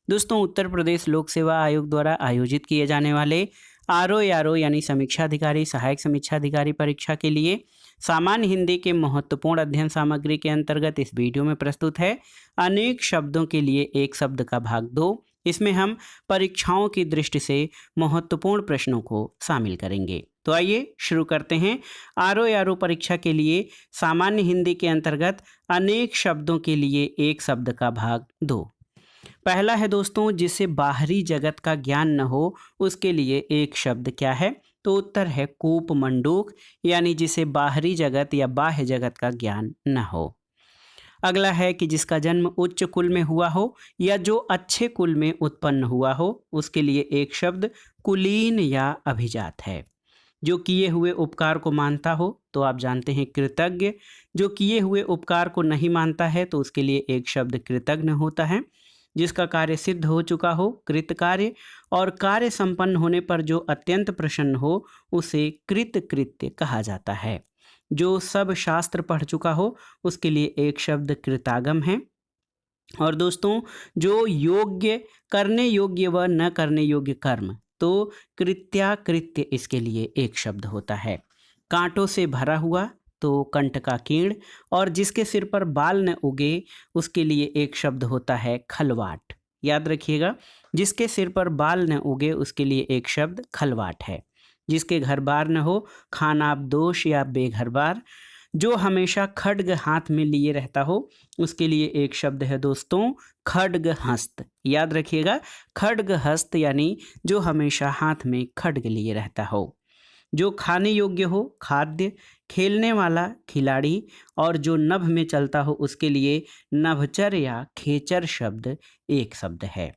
दोस्तों, उत्तर प्रदेश लोक सेवा आयोग द्वारा आयोजित किए जाने वाले आरओ यानी समीक्षा अधिकारी, सहायक समीक्षा अधिकारी परीक्षा के लिए सामान्य हिंदी के महत्वपूर्ण अध्ययन सामग्री के अंतर्गत इस वीडियो में प्रस्तुत है अनेक शब्दों के लिए एक शब्द का भाग 2। इसमें हम परीक्षाओं की दृष्टि से महत्वपूर्ण प्रश्नों को शामिल करेंगे। तो आइए शुरू करते हैं। आरओ परीक्षा के लिए सामान्य हिंदी के अंतर्गत अनेक शब्दों के लिए एक शब्द का भाग 2। पहला है दोस्तों, जिसे बाहरी जगत का ज्ञान न हो उसके लिए एक शब्द क्या है? तो उत्तर है कूप मंडूक, यानी जिसे बाहरी जगत या बाह्य जगत का ज्ञान न हो। अगला है कि जिसका जन्म उच्च कुल में हुआ हो या जो अच्छे कुल में उत्पन्न हुआ हो उसके लिए एक शब्द कुलीन या अभिजात है। जो किए हुए उपकार को मानता हो तो आप जानते हैं कृतज्ञ। जो किए हुए उपकार को नहीं मानता है तो उसके लिए एक शब्द कृतज्ञ होता है। जिसका कार्य सिद्ध हो चुका हो कृतकार्य, और कार्य संपन्न होने पर जो अत्यंत प्रसन्न हो उसे कृतकृत्य कहा जाता है। जो सब शास्त्र पढ़ चुका हो उसके लिए एक शब्द कृतागम है। और दोस्तों, जो योग्य, करने योग्य व न करने योग्य कर्म, तो कृत्याकृत्य इसके लिए एक शब्द होता है। कांटों से भरा हुआ तो कंटकाकीर्ण, और जिसके सिर पर बाल न उगे उसके लिए एक शब्द होता है खलवाट। याद रखिएगा, जिसके सिर पर बाल न उगे उसके लिए एक शब्द खलवाट है। जिसके घर बार न हो, खानाबदोश या बेघर बार। जो हमेशा खड्ग हाथ में लिए रहता हो उसके लिए एक शब्द है दोस्तों खड्गहस्त। याद रखिएगा, खड्गहस्त यानी जो हमेशा हाथ में खड्ग लिए रहता हो। जो खाने योग्य हो खाद्य, खेलने वाला खिलाड़ी, और जो नभ में चलता हो उसके लिए नभचर या खेचर शब्द एक शब्द है।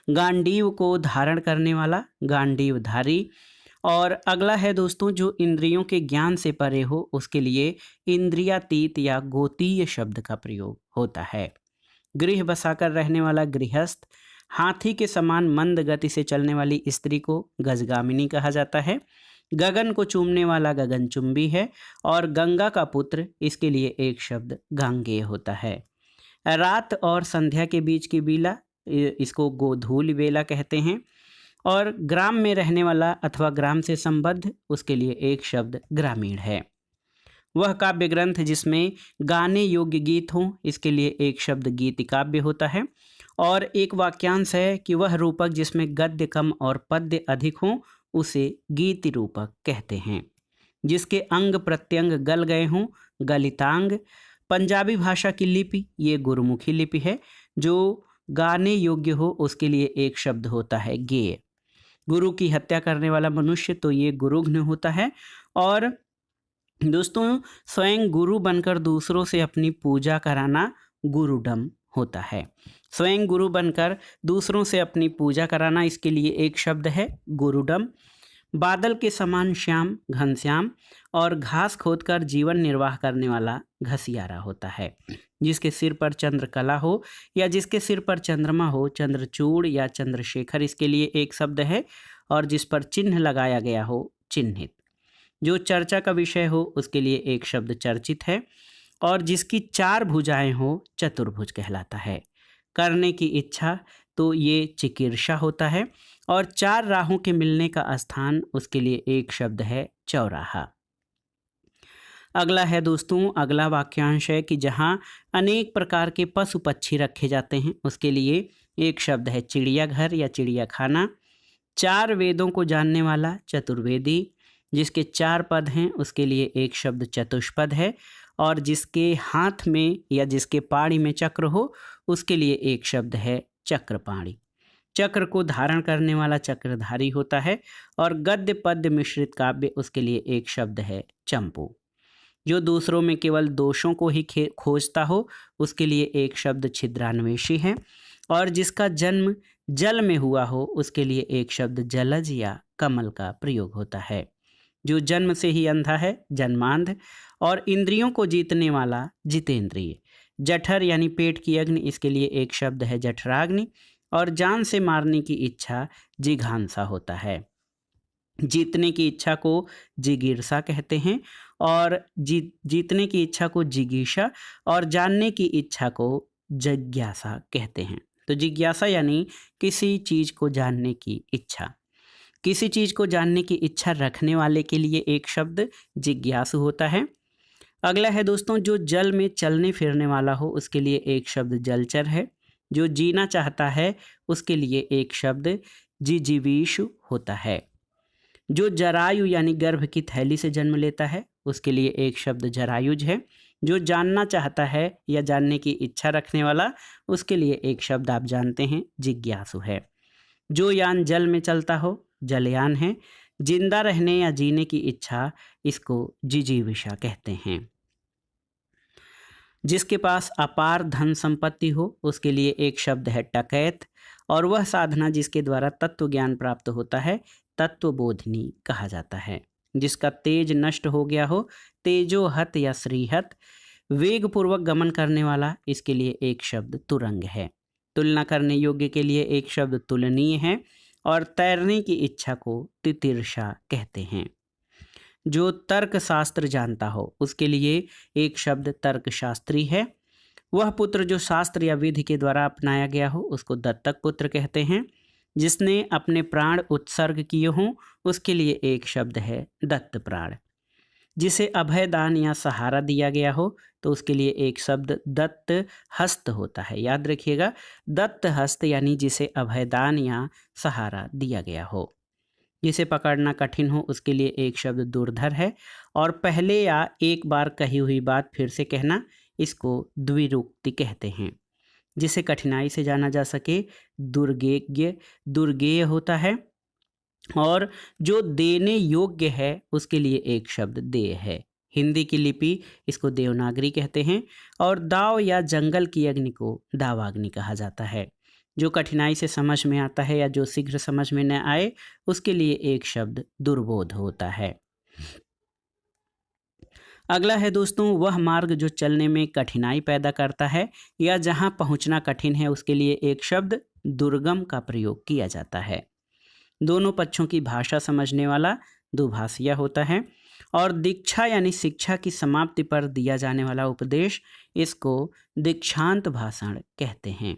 गांडीव को धारण करने वाला गांडीवधारी। और अगला है दोस्तों, जो इंद्रियों के ज्ञान से परे हो उसके लिए इंद्रियातीत या गोतीय शब्द का प्रयोग होता है। गृह बसाकर रहने वाला गृहस्थ। हाथी के समान मंद गति से चलने वाली स्त्री को गजगामिनी कहा जाता है। गगन को चूमने वाला गगनचुंबी है। और गंगा का पुत्र, इसके लिए एक शब्द गांगेय होता है। रात और संध्या के बीच की बेला, इसको गोधूली बेला कहते हैं। और ग्राम में रहने वाला अथवा ग्राम से संबद्ध, उसके लिए एक शब्द ग्रामीण है। वह काव्य ग्रंथ जिसमें गाने योग्य गीत हों, इसके लिए एक शब्द गीति काव्य होता है। और एक वाक्यांश है कि वह रूपक जिसमें गद्य कम और पद्य अधिक हों उसे गीति रूपक कहते हैं। जिसके अंग प्रत्यंग गल गए हों, गलितांग। पंजाबी भाषा की लिपि ये गुरुमुखी लिपि है। जो गाने योग्य हो उसके लिए एक शब्द होता है गेय। गुरु की हत्या करने वाला मनुष्य, तो ये गुरुघ्न होता है। और दोस्तों, स्वयं गुरु बनकर दूसरों से अपनी पूजा कराना गुरुडम होता है। स्वयं गुरु बनकर दूसरों से अपनी पूजा कराना, इसके लिए एक शब्द है गुरुडम। बादल के समान श्याम घनश्याम, और घास खोदकर जीवन निर्वाह करने वाला घसियारा होता है। जिसके सिर पर चंद्रकला हो या जिसके सिर पर चंद्रमा हो, चंद्रचूड़ या चंद्रशेखर इसके लिए एक शब्द है। और जिस पर चिन्ह लगाया गया हो, चिन्हित। जो चर्चा का विषय हो उसके लिए एक शब्द चर्चित है। और जिसकी 4 भुजाएं हो, चतुर्भुज कहलाता है। करने की इच्छा, तो ये चिकीर्षा होता है। और 4 राहों के मिलने का स्थान, उसके लिए एक शब्द है चौराहा। अगला है दोस्तों, अगला वाक्यांश है कि जहाँ अनेक प्रकार के पशु पक्षी रखे जाते हैं उसके लिए एक शब्द है चिड़ियाघर या चिड़ियाखाना। 4 वेदों को जानने वाला चतुर्वेदी। जिसके 4 पद हैं उसके लिए एक शब्द चतुष्पद है। और जिसके हाथ में या जिसके पाड़ी में चक्र हो उसके लिए एक शब्द है चक्रपाणी। चक्र को धारण करने वाला चक्रधारी होता है। और गद्य पद्य मिश्रित काव्य, उसके लिए एक शब्द है चंपू। जो दूसरों में केवल दोषों को ही खोजता हो उसके लिए एक शब्द छिद्रान्वेषी है। और जिसका जन्म जल में हुआ हो उसके लिए एक शब्द जलज या कमल का प्रयोग होता है। जो जन्म से ही अंधा है, जन्मांध। और इंद्रियों को जीतने वाला जितेंद्रिय। जठर यानी पेट की अग्नि, इसके लिए एक शब्द है जठराग्नि। और जान से मारने की इच्छा जिघांसा होता है। जीतने की इच्छा को जिगीर्षा कहते हैं। और जीतने की इच्छा को जिगीषा, और जानने की इच्छा को जिज्ञासा कहते हैं। तो जिज्ञासा यानी किसी चीज को जानने की इच्छा। किसी चीज को जानने की इच्छा रखने वाले के लिए एक शब्द जिज्ञासु होता है। अगला है दोस्तों, जो जल में चलने फिरने वाला हो उसके लिए एक शब्द जलचर है। जो जीना चाहता है उसके लिए एक शब्द जिजीविषु होता है। जो जरायु यानी गर्भ की थैली से जन्म लेता है उसके लिए एक शब्द जरायुज है। जो जानना चाहता है या जानने की इच्छा रखने वाला उसके लिए एक शब्द आप जानते हैं जिज्ञासु है। जो यान जल में चलता हो जलयान है। जिंदा रहने या जीने की इच्छा इसको जिजीविषा कहते हैं। जिसके पास अपार धन संपत्ति हो उसके लिए एक शब्द है टकैत, और वह साधना जिसके द्वारा तत्व ज्ञान प्राप्त होता है तत्वबोधिनी कहा जाता है। जिसका तेज नष्ट हो गया हो तेजोहत या श्रीहत। वेग पूर्वक गमन करने वाला इसके लिए एक शब्द तुरंग है। तुलना करने योग्य के लिए एक शब्द तुलनीय है, और तैरने की इच्छा को तितिर्षा कहते हैं। जो तर्क शास्त्र जानता हो उसके लिए एक शब्द तर्कशास्त्री है। वह पुत्र जो शास्त्र या विधि के द्वारा अपनाया गया हो उसको दत्तक पुत्र कहते हैं। जिसने अपने प्राण उत्सर्ग किए हों उसके लिए एक शब्द है दत्त प्राण। जिसे अभय दान या सहारा दिया गया हो तो उसके लिए एक शब्द दत्त हस्त होता है। याद रखिएगा, दत्त हस्त यानी जिसे अभय दान या सहारा दिया गया हो। जिसे पकड़ना कठिन हो उसके लिए एक शब्द दुर्धर है, और पहले या एक बार कही हुई बात फिर से कहना इसको द्विरुक्ति कहते हैं। जिसे कठिनाई से जाना जा सके दुर्गेज्ञ दुर्गेय होता है, और जो देने योग्य है उसके लिए एक शब्द देय है। हिंदी की लिपि इसको देवनागरी कहते हैं, और दाव या जंगल की अग्नि को दावाग्नि कहा जाता है। जो कठिनाई से समझ में आता है या जो शीघ्र समझ में न आए उसके लिए एक शब्द दुर्बोध होता है। अगला है दोस्तों, वह मार्ग जो चलने में कठिनाई पैदा करता है या जहां पहुंचना कठिन है उसके लिए एक शब्द दुर्गम का प्रयोग किया जाता है। दोनों पक्षों की भाषा समझने वाला दुभाषिया होता है, और दीक्षा यानी शिक्षा की समाप्ति पर दिया जाने वाला उपदेश इसको दीक्षांत भाषण कहते हैं।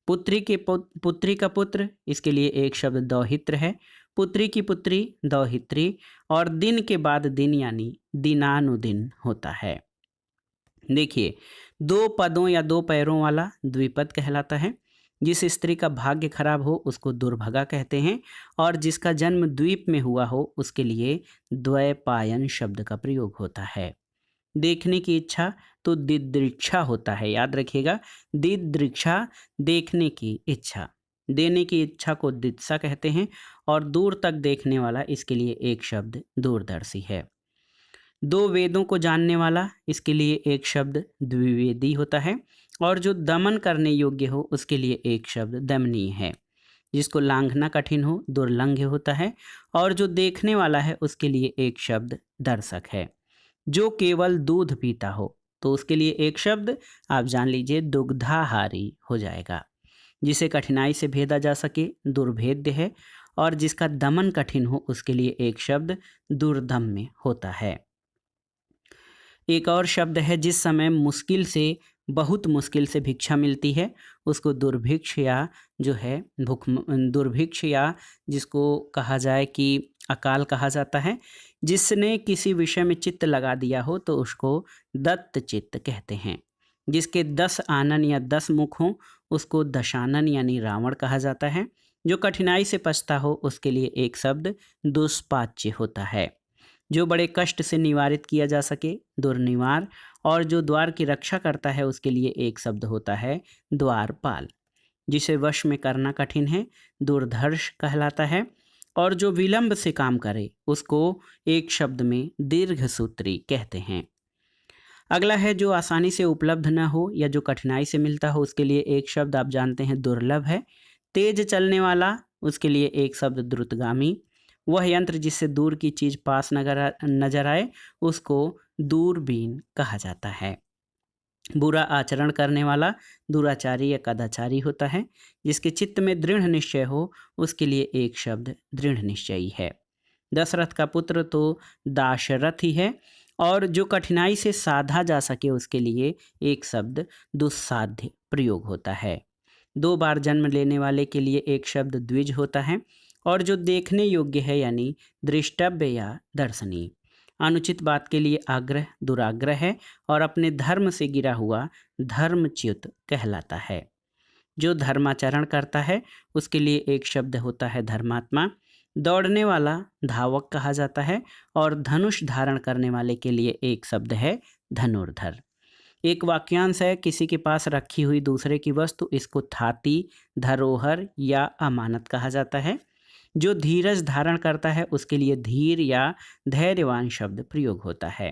पुत्री का पुत्र इसके लिए एक शब्द दौहित्र है। पुत्री की पुत्री दौहित्री, और दिन के बाद दिन यानी दिनानुदिन होता है। देखिए, दो पदों या दो पैरों वाला द्विपद कहलाता है। जिस स्त्री का भाग्य खराब हो उसको दुर्भगा कहते हैं, और जिसका जन्म द्वीप में हुआ हो उसके लिए द्वैपायन शब्द का प्रयोग होता है। देखने की इच्छा तो दिदृक्षा होता है। याद रखिएगा, दिदृक्षा देखने की इच्छा। देने की इच्छा को दित्सा कहते हैं, और दूर तक देखने वाला इसके लिए एक शब्द दूरदर्शी है। दो वेदों को जानने वाला इसके लिए एक शब्द द्विवेदी होता है, और जो दमन करने योग्य हो उसके लिए एक शब्द दमनीय है। जिसको लांघना कठिन हो दुर्लंघ्य होता है, और जो देखने वाला है उसके लिए एक शब्द दर्शक है। जो केवल दूध पीता हो तो उसके लिए एक शब्द आप जान लीजिए दुग्धाहारी हो जाएगा। जिसे कठिनाई से भेदा जा सके दुर्भेद्य है, और जिसका दमन कठिन हो उसके लिए एक शब्द दुर्दम्य होता है। एक और शब्द है जिस समय मुश्किल से बहुत मुश्किल से भिक्षा मिलती है उसको दुर्भिक्ष या जो है दुर्भिक्ष या जिसको कहा जाए कि अकाल कहा जाता है। जिसने किसी विषय में चित्त लगा दिया हो तो उसको दत्त चित्त कहते हैं। जिसके 10 आनन या 10 मुख हों उसको दशानन यानी रावण कहा जाता है। जो कठिनाई से पछता हो उसके लिए एक शब्द दुष्पाच्य होता है। जो बड़े कष्ट से निवारित किया जा सके दुर्निवार, और जो द्वार की रक्षा करता है उसके लिए एक शब्द होता है द्वारपाल। जिसे वश में करना कठिन है दुर्धर्ष कहलाता है, और जो विलंब से काम करे उसको एक शब्द में दीर्घसूत्री कहते हैं। अगला है जो आसानी से उपलब्ध न हो या जो कठिनाई से मिलता हो उसके लिए एक शब्द आप जानते हैं दुर्लभ है। तेज चलने वाला उसके लिए एक शब्द द्रुतगामी। वह यंत्र जिससे दूर की चीज पास नजर आए उसको दूरबीन कहा जाता है। बुरा आचरण करने वाला दुराचारी या कदाचारी होता है। जिसके चित्त में दृढ़ निश्चय हो उसके लिए एक शब्द दृढ़ निश्चयी है। दशरथ का पुत्र तो दाशरथ ही है, और जो कठिनाई से साधा जा सके उसके लिए एक शब्द दुस्साध्य प्रयोग होता है। 2 बार जन्म लेने वाले के लिए एक शब्द द्विज होता है। और जो देखने योग्य है यानी दृष्टव्य या दर्शनीय। अनुचित बात के लिए आग्रह दुराग्रह है और अपने धर्म से गिरा हुआ धर्मच्युत कहलाता है। जो धर्माचरण करता है उसके लिए एक शब्द होता है धर्मात्मा। दौड़ने वाला धावक कहा जाता है और धनुष धारण करने वाले के लिए एक शब्द है धनुर्धर। एक वाक्यांश है, किसी के पास रखी हुई दूसरे की वस्तु, इसको थाती, धरोहर या अमानत कहा जाता है। जो धीरज धारण करता है उसके लिए धीर या धैर्यवान शब्द प्रयोग होता है।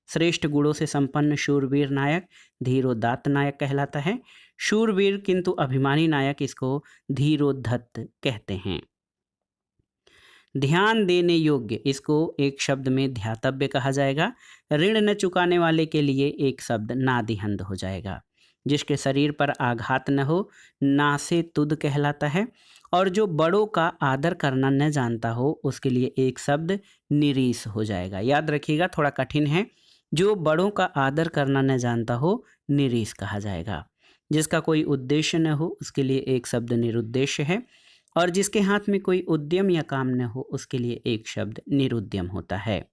श्रेष्ठ गुणों से संपन्न शूरवीर नायक धीरोदात्त नायक कहलाता है। शूरवीर किंतु अभिमानी नायक इसको धीरोद्धत कहते हैं। ध्यान देने योग्य इसको एक शब्द में ध्यातव्य कहा जाएगा। ऋण न चुकाने वाले के लिए एक शब्द नादिहंद हो जाएगा। जिसके शरीर पर आघात न हो नासे तुद कहलाता है। और जो बड़ों का आदर करना न जानता हो उसके लिए एक शब्द निरीस हो जाएगा। याद रखिएगा, थोड़ा कठिन है। जो बड़ों का आदर करना न जानता हो निरीस कहा जाएगा। जिसका कोई उद्देश्य न हो उसके लिए एक शब्द निरुद्देश्य है। और जिसके हाथ में कोई उद्यम या काम न हो उसके लिए एक शब्द निरुद्यम होता है।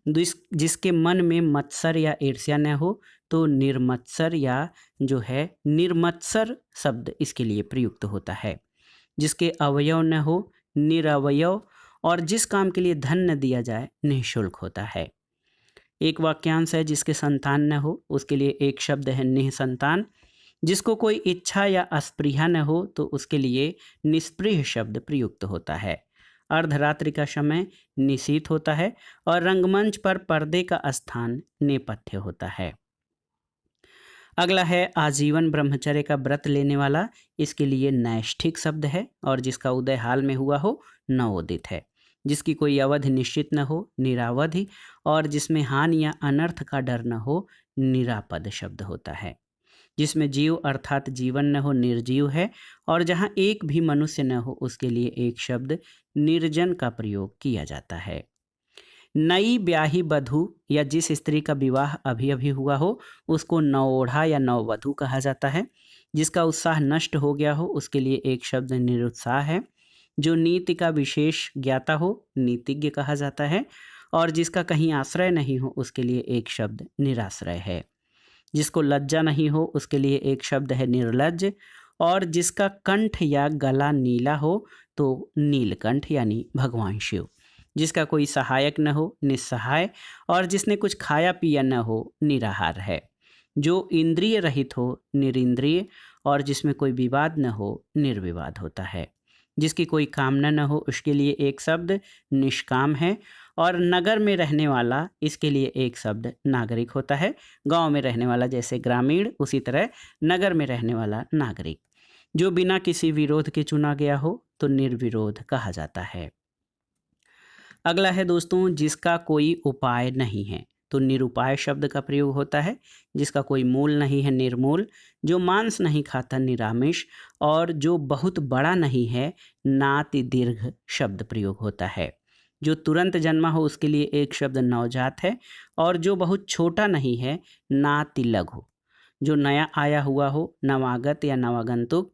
जिसके मन में मत्सर या ईर्ष्या न हो तो निर्मत्सर या जो है निर्मत्सर शब्द इसके लिए प्रयुक्त होता है। जिसके अवयव न हो निरवयव। और जिस काम के लिए धन न दिया जाए निःशुल्क होता है। एक वाक्यांश है, जिसके संतान न हो उसके लिए एक शब्द है निःसंतान। जिसको कोई इच्छा या अस्पृहा न हो तो उसके लिए निस्पृह शब्द प्रयुक्त होता है। अर्धरात्रि का समय निशीथ होता है और रंगमंच पर पर्दे का स्थान नेपथ्य होता है। अगला है आजीवन ब्रह्मचर्य का व्रत लेने वाला, इसके लिए नैष्ठिक शब्द है। और जिसका उदय हाल में हुआ हो नवोदित है। जिसकी कोई अवधि निश्चित न हो निरावधि। और जिसमें हानि या अनर्थ का डर न हो निरापद शब्द होता है। जिसमें जीव अर्थात जीवन न हो निर्जीव है। और जहाँ एक भी मनुष्य न हो उसके लिए एक शब्द निर्जन का प्रयोग किया जाता है। नई ब्याही बधू या जिस स्त्री का विवाह अभी अभी हुआ हो उसको नवोढ़ा या नववधू कहा जाता है। जिसका उत्साह नष्ट हो गया हो उसके लिए एक शब्द निरुत्साह है। जो नीति का विशेष ज्ञाता हो नीतिज्ञ कहा जाता है। और जिसका कहीं आश्रय नहीं हो उसके लिए एक शब्द निराश्रय है। जिसको लज्जा नहीं हो उसके लिए एक शब्द है निर्लज्ज। और जिसका कंठ या गला नीला हो तो नीलकंठ यानी भगवान शिव। जिसका कोई सहायक न हो निस्सहाय। और जिसने कुछ खाया पिया न हो निराहार है। जो इंद्रिय रहित हो निरिंद्रिय। और जिसमें कोई विवाद न हो निर्विवाद होता है। जिसकी कोई कामना न हो उसके लिए एक शब्द निष्काम है। और नगर में रहने वाला इसके लिए एक शब्द नागरिक होता है। गांव में रहने वाला जैसे ग्रामीण, उसी तरह नगर में रहने वाला नागरिक। जो बिना किसी विरोध के चुना गया हो तो निर्विरोध कहा जाता है। अगला है दोस्तों, जिसका कोई उपाय नहीं है तो निरुपाय शब्द का प्रयोग होता है। जिसका कोई मूल नहीं है निर्मूल। जो मांस नहीं खाता निरामिष। और जो बहुत बड़ा नहीं है नाति दीर्घ शब्द प्रयोग होता है। जो तुरंत जन्मा हो उसके लिए एक शब्द नवजात है। और जो बहुत छोटा नहीं है नाति लघु। जो नया आया हुआ हो नवागत या नवागंतुक।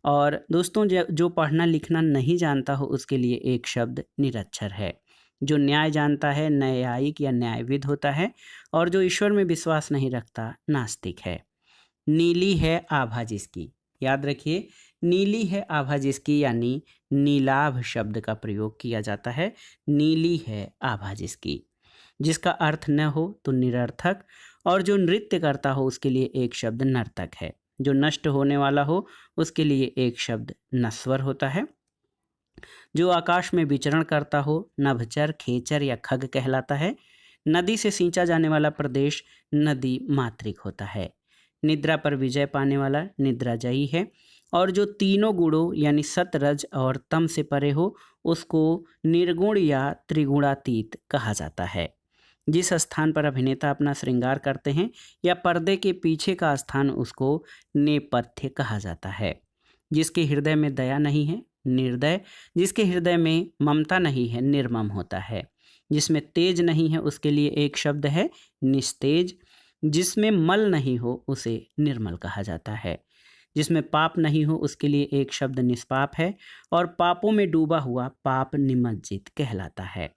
और दोस्तों जो पढ़ना लिखना नहीं जानता हो उसके लिए एक शब्द निरक्षर है। जो न्याय जानता है न्यायिक या न्यायविद होता है। और जो ईश्वर में विश्वास नहीं रखता नास्तिक है। नीली है आभा जिसकी, याद रखिए नीली है आभा जिसकी यानी नीलाभ शब्द का प्रयोग किया जाता है। नीली है आभा जिसकी। जिसका अर्थ न हो तो निरर्थक। और जो नृत्य करता हो उसके लिए एक शब्द नर्तक है। जो नष्ट होने वाला हो उसके लिए एक शब्द नश्वर होता है। जो आकाश में विचरण करता हो नभचर खेचर या खग कहलाता है। नदी से सींचा जाने वाला प्रदेश नदी मातृक होता है। निद्रा पर विजय पाने वाला निद्राजयी है। और जो तीनों गुणों यानी सत रज और तम से परे हो उसको निर्गुण या त्रिगुणातीत कहा जाता है। जिस स्थान पर अभिनेता अपना श्रृंगार करते हैं या पर्दे के पीछे का स्थान उसको नेपथ्य कहा जाता है। जिसके हृदय में दया नहीं है निर्दय। जिसके हृदय में ममता नहीं है निर्मम होता है। जिसमें तेज नहीं है उसके लिए एक शब्द है निस्तेज। जिसमें मल नहीं हो उसे निर्मल कहा जाता है। जिसमें पाप नहीं हो उसके लिए एक शब्द निष्पाप है, और पापों में डूबा हुआ पाप निमज्जित कहलाता है।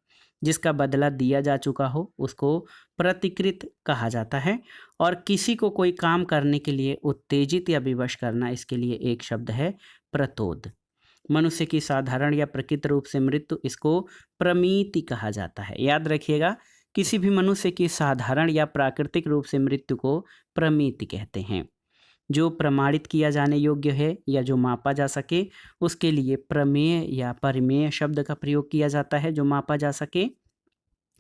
जिसका बदला दिया जा चुका हो उसको प्रतिकृत कहा जाता है, और किसी को कोई काम करने के लिए उत्तेजित या विवश करना, इसके लिए एक शब्द है प्रतोद। मनुष्य की साधारण या प्रकृत रूप से मृत्यु, इसको प्रमीति कहा जाता है। याद रखिएगा, किसी भी मनुष्य की साधारण या प्राकृतिक रूप से मृत्यु को प्रमीति कहते हैं। जो प्रमाणित किया जाने योग्य है या जो मापा जा सके उसके लिए प्रमेय या परिमेय शब्द का प्रयोग किया जाता है, जो मापा जा सके।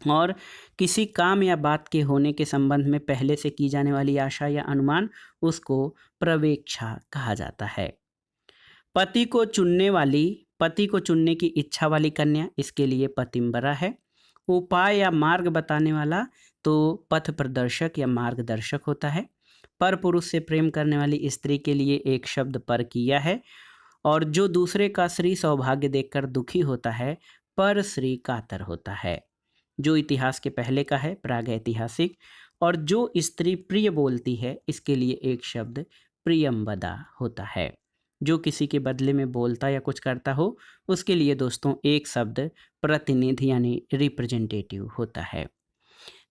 और किसी काम या बात के होने के संबंध में पहले से की जाने वाली आशा या अनुमान, उसको प्रवेक्षा कहा जाता है। पति को चुनने की इच्छा वाली कन्या, इसके लिए पतिंबरा है। उपाय या मार्ग बताने वाला तो पथ प्रदर्शक या मार्गदर्शक होता है। पर पुरुष से प्रेम करने वाली स्त्री के लिए एक शब्द पर किया है। और जो दूसरे का श्री सौभाग्य देखकर दुखी होता है, पर श्री कातर होता है। जो इतिहास के पहले का है, प्रागैतिहासिक। और जो स्त्री प्रिय बोलती है, इसके लिए एक शब्द प्रियंवदा होता है। जो किसी के बदले में बोलता या कुछ करता हो उसके लिए दोस्तों एक शब्द प्रतिनिधि यानी रिप्रेजेंटेटिव होता है।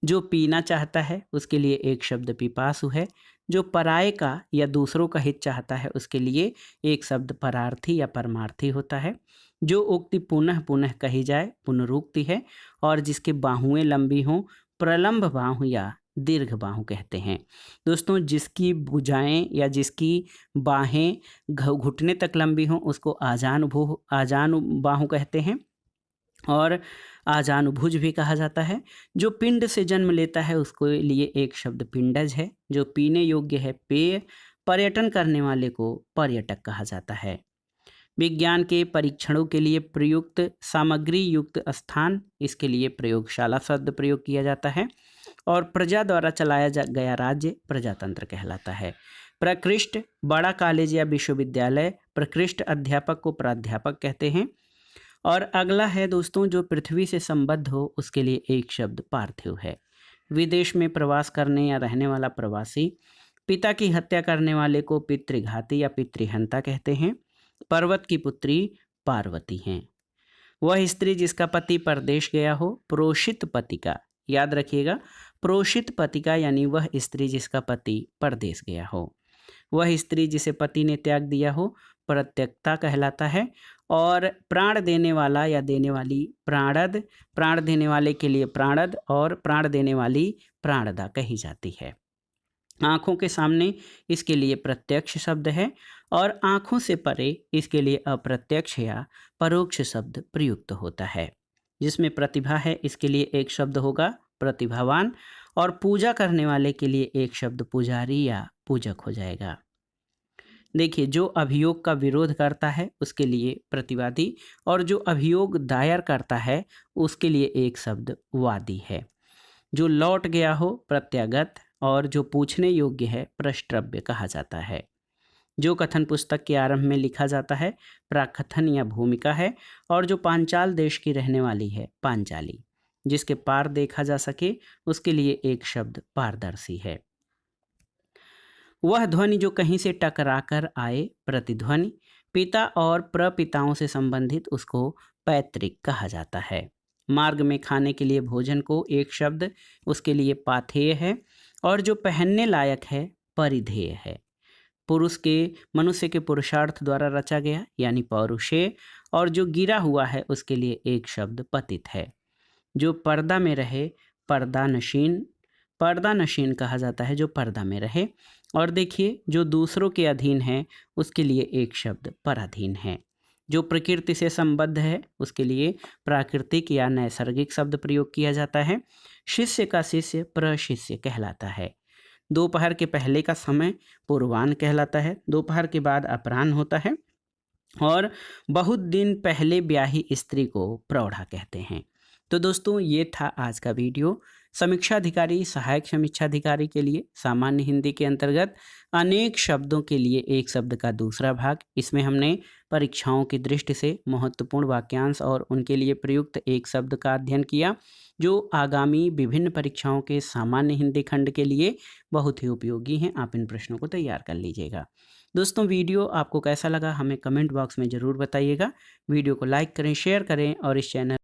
जो पीना चाहता है उसके लिए एक शब्द पिपासु है। जो पराये का या दूसरों का हित चाहता है उसके लिए एक शब्द परार्थी या परमार्थी होता है। जो उक्ति पुनः पुनः कही जाए पुनरुक्ति है। और जिसके बाहुएं लंबी हों प्रलंब बाहु या दीर्घ बाहु कहते हैं। दोस्तों, जिसकी भुजाएं या जिसकी बाहें घुटने तक लंबी हों उसको आजानु बाहु कहते हैं, और आजानुभुज भी कहा जाता है। जो पिंड से जन्म लेता है उसके लिए एक शब्द पिंडज है। जो पीने योग्य है पेय। पर्यटन करने वाले को पर्यटक कहा जाता है। विज्ञान के परीक्षणों के लिए प्रयुक्त सामग्री युक्त स्थान, इसके लिए प्रयोगशाला शब्द प्रयोग किया जाता है। और प्रजा द्वारा चलाया गया राज्य प्रजातंत्र कहलाता है। प्रकृष्ट बड़ा कॉलेज या विश्वविद्यालय, प्रकृष्ट अध्यापक को प्राध्यापक कहते हैं। और अगला है दोस्तों, जो पृथ्वी से संबद्ध हो उसके लिए एक शब्द पार्थिव है। विदेश में प्रवास करने या रहने वाला प्रवासी। पिता की हत्या करने वाले को पितृघाती या पितृहंता कहते हैं। पर्वत की पुत्री पार्वती हैं। वह स्त्री जिसका पति परदेश गया हो, प्रोषित पति का, याद रखिएगा, प्रोषित पति का यानी वह स्त्री जिसका पति परदेश गया हो। वह स्त्री जिसे पति ने त्याग दिया हो प्रत्यक्ता कहलाता है। और प्राण देने वाला या देने वाली प्राणद, प्राण देने वाले के लिए प्राणद और प्राण देने वाली प्राणदा कही जाती है। आँखों के सामने इसके लिए प्रत्यक्ष शब्द है, और आँखों से परे इसके लिए अप्रत्यक्ष या परोक्ष शब्द प्रयुक्त होता है। जिसमें प्रतिभा है इसके लिए एक शब्द होगा प्रतिभावान, और पूजा करने वाले के लिए एक शब्द पुजारी या पूजक हो जाएगा। देखिए, जो अभियोग का विरोध करता है उसके लिए प्रतिवादी, और जो अभियोग दायर करता है उसके लिए एक शब्द वादी है। जो लौट गया हो प्रत्यागत, और जो पूछने योग्य है प्रश्रव्य कहा जाता है। जो कथन पुस्तक के आरंभ में लिखा जाता है प्राकथन या भूमिका है। और जो पांचाल देश की रहने वाली है पांचाली। जिसके पार देखा जा सके उसके लिए एक शब्द पारदर्शी है। वह ध्वनि जो कहीं से टकराकर आए प्रतिध्वनि। पिता और प्रपिताओं से संबंधित उसको पैतृक कहा जाता है। मार्ग में खाने के लिए भोजन को एक शब्द उसके लिए पाथेय है। और जो पहनने लायक है परिधेय है। पुरुष के मनुष्य के पुरुषार्थ द्वारा रचा गया यानी पौरुषेय। और जो गिरा हुआ है उसके लिए एक शब्द पतित है। जो पर्दा में रहे पर्दा नशीन कहा जाता है, जो पर्दा में रहे। और देखिए, जो दूसरों के अधीन है उसके लिए एक शब्द पराधीन है। जो प्रकृति से संबद्ध है उसके लिए प्राकृतिक या नैसर्गिक शब्द प्रयोग किया जाता है। शिष्य का शिष्य प्रशिष्य कहलाता है। दोपहर के पहले का समय पूर्वाह्न कहलाता है। दोपहर के बाद अपराह्न होता है। और बहुत दिन पहले ब्याही स्त्री को प्रौढ़ा कहते हैं। तो दोस्तों, ये था आज का वीडियो। समीक्षा अधिकारी, सहायक समीक्षा अधिकारी के लिए सामान्य हिंदी के अंतर्गत अनेक शब्दों के लिए एक शब्द का दूसरा भाग। इसमें हमने परीक्षाओं की दृष्टि से महत्वपूर्ण वाक्यांश और उनके लिए प्रयुक्त एक शब्द का अध्ययन किया, जो आगामी विभिन्न परीक्षाओं के सामान्य हिंदी खंड के लिए बहुत ही उपयोगी हैं। आप इन प्रश्नों को तैयार कर लीजिएगा। दोस्तों, वीडियो आपको कैसा लगा हमें कमेंट बॉक्स में ज़रूर बताइएगा। वीडियो को लाइक करें, शेयर करें और इस चैनल